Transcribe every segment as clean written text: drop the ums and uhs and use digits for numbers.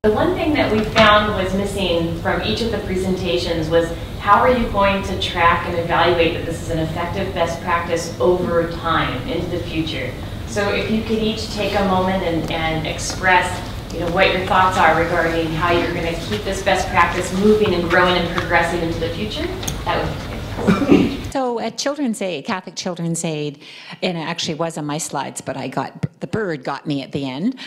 The one thing that we found was missing from each of the presentations was how are you going to track and evaluate that this is an effective best practice over time into the future. So if you could each take a moment and express what your thoughts are regarding how you're going to keep this best practice moving and growing and progressing into the future, that would be fantastic. So at Children's Aid, Catholic Children's Aid, and it actually was on my slides, but the bird got me at the end.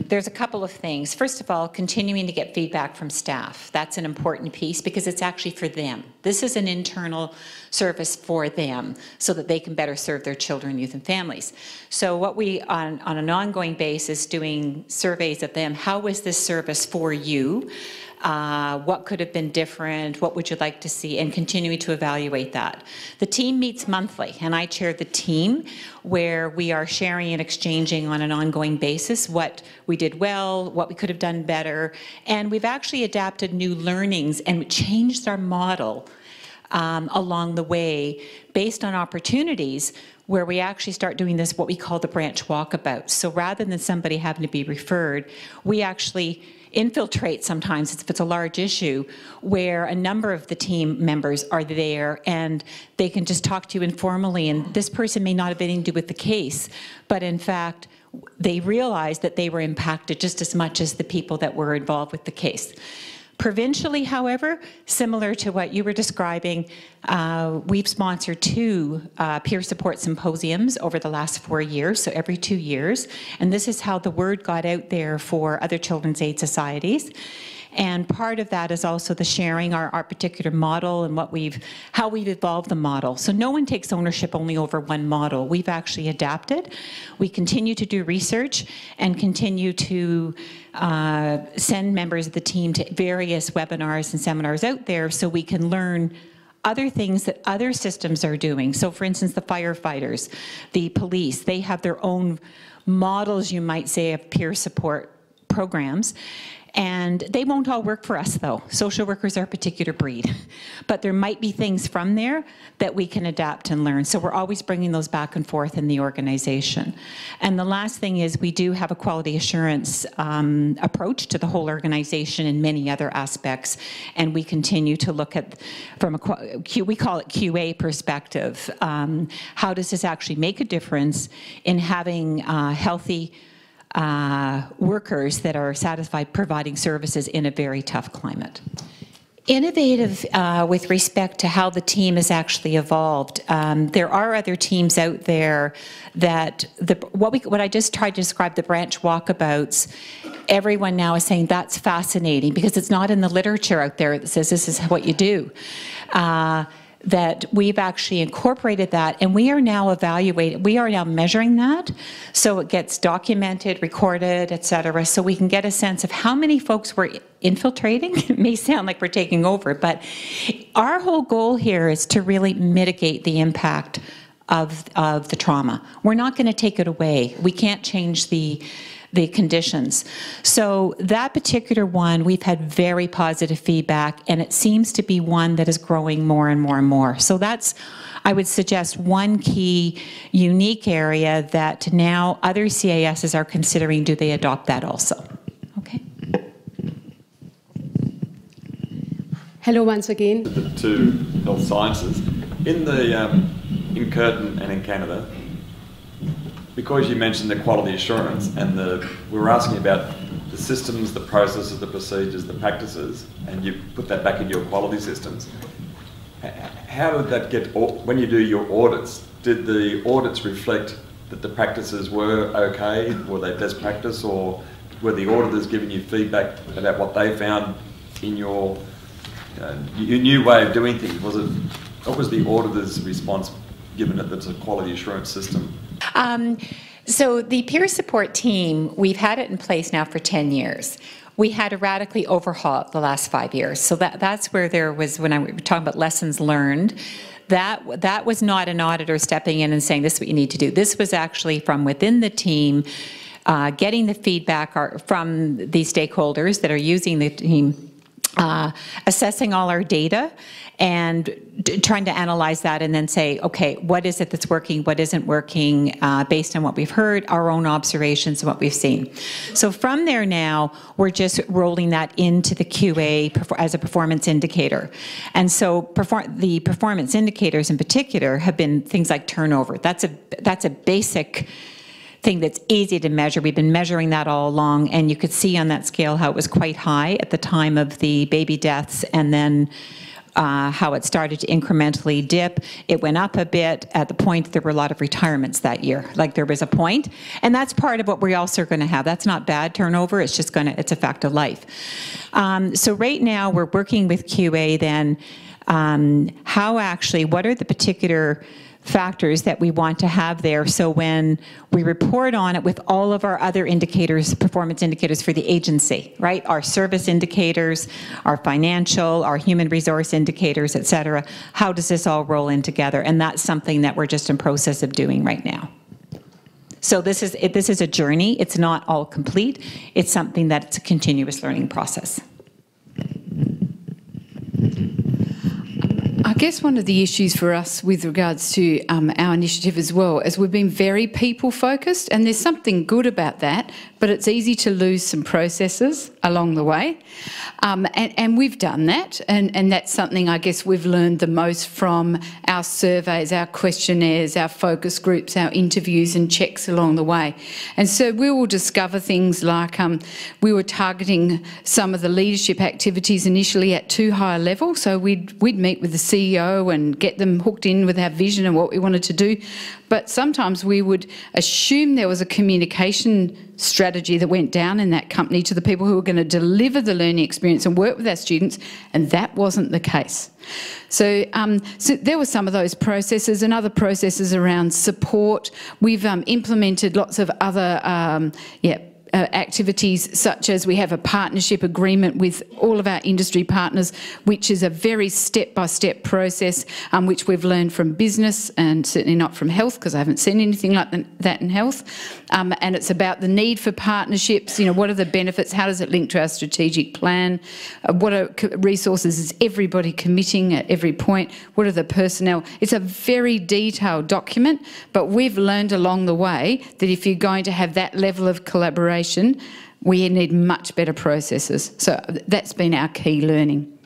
There's a couple of things. First of all, continuing to get feedback from staff. That's an important piece because it's actually for them. This is an internal service for them so that they can better serve their children, youth, and families. So what we, on an ongoing basis, doing surveys of them, how was this service for you? What could have been different? What would you like to see? And continuing to evaluate that. The team meets monthly, and I chair the team where we are sharing and exchanging on an ongoing basis what we did well, what we could have done better, and we've actually adapted new learnings and changed our model along the way based on opportunities where we actually start doing this, what we call the branch walkabout. So rather than somebody having to be referred, we actually infiltrate sometimes if it's a large issue where a number of the team members are there and they can just talk to you informally, and this person may not have anything to do with the case, but in fact they realized that they were impacted just as much as the people that were involved with the case. Provincially, however, similar to what you were describing, we've sponsored 2 peer support symposiums over the last 4 years, so every 2 years. And this is how the word got out there for other children's aid societies. And part of that is also the sharing our particular model and how we've evolved the model. So no one takes ownership only over one model. We've actually adapted. We continue to do research and continue to send members of the team to various webinars and seminars out there so we can learn other things that other systems are doing. So for instance, the firefighters, the police, they have their own models, you might say, of peer support programs. And they won't all work for us, though. Social workers are a particular breed. But there might be things from there that we can adapt and learn. So we're always bringing those back and forth in the organization. And the last thing is we do have a quality assurance approach to the whole organization and many other aspects. And we continue to look at, from we call it QA perspective, how does this actually make a difference in having healthy workers that are satisfied providing services in a very tough climate. Innovative with respect to how the team has actually evolved. There are other teams out there that, what I just tried to describe, the branch walkabouts, everyone now is saying that's fascinating because it's not in the literature out there that says this is what you do. That we've actually incorporated that, and we are now measuring that, so it gets documented, recorded, etc., so we can get a sense of how many folks we're infiltrating. It may sound like we're taking over, but our whole goal here is to really mitigate the impact of the trauma. We're not going to take it away. We can't change the conditions. So that particular one, we've had very positive feedback, and it seems to be one that is growing more and more and more. So that's, I would suggest, one key unique area that now other CASs are considering, do they adopt that also? Okay. Hello once again. The 2 health sciences. In Curtin and in Canada, because you mentioned the quality assurance and we were asking about the systems, the processes, the procedures, the practices, and you put that back into your quality systems. How did that get, when you do your audits, did the audits reflect that the practices were okay? Were they best practice, or were the auditors giving you feedback about what they found in your new way of doing things? What was the auditor's response, given that it's a quality assurance system? So the peer support team, we've had it in place now for 10 years. We had to radically overhaul it the last 5 years. So that's where there was, when we were talking about lessons learned, that was not an auditor stepping in and saying, this is what you need to do. This was actually from within the team, getting the feedback from the stakeholders that are using the team, assessing all our data and trying to analyze that and then say, okay, what is it that's working, what isn't working, based on what we've heard, our own observations, and what we've seen. So from there now, we're just rolling that into the QA as a performance indicator. And so the performance indicators in particular have been things like turnover. That's a basic thing that's easy to measure. We've been measuring that all along, and you could see on that scale how it was quite high at the time of the baby deaths, and then how it started to incrementally dip. It went up a bit at the point there were a lot of retirements that year. Like there was a point, and that's part of what we also are going to have. That's not bad turnover. It's just it's a fact of life. So right now we're working with QA then. What are the particular factors that we want to have there, so when we report on it with all of our other indicators, performance indicators for the agency, right? Our service indicators, our financial, our human resource indicators, et cetera. How does this all roll in together? And that's something that we're just in process of doing right now. So this is a journey. It's not all complete. It's something that's a continuous learning process. I guess one of the issues for us with regards to our initiative as well is we've been very people-focused, and there's something good about that, but it's easy to lose some processes along the way. And we've done that, and that's something I guess we've learned the most from our surveys, our questionnaires, our focus groups, our interviews and checks along the way. And so we will discover things like we were targeting some of the leadership activities initially at too high a level, so we'd meet with the CEO and get them hooked in with our vision and what we wanted to do. But sometimes we would assume there was a communication strategy that went down in that company to the people who were going to deliver the learning experience and work with our students, and that wasn't the case. So, so there were some of those processes and other processes around support. We've implemented lots of other activities, such as we have a partnership agreement with all of our industry partners, which is a very step-by-step process, which we've learned from business and certainly not from health, because I haven't seen anything like that in health. And it's about the need for partnerships. You know, what are the benefits? How does it link to our strategic plan? What are resources is everybody committing at every point? What are the personnel? It's a very detailed document, but we've learned along the way that if you're going to have that level of collaboration, we need much better processes. So that's been our key learning.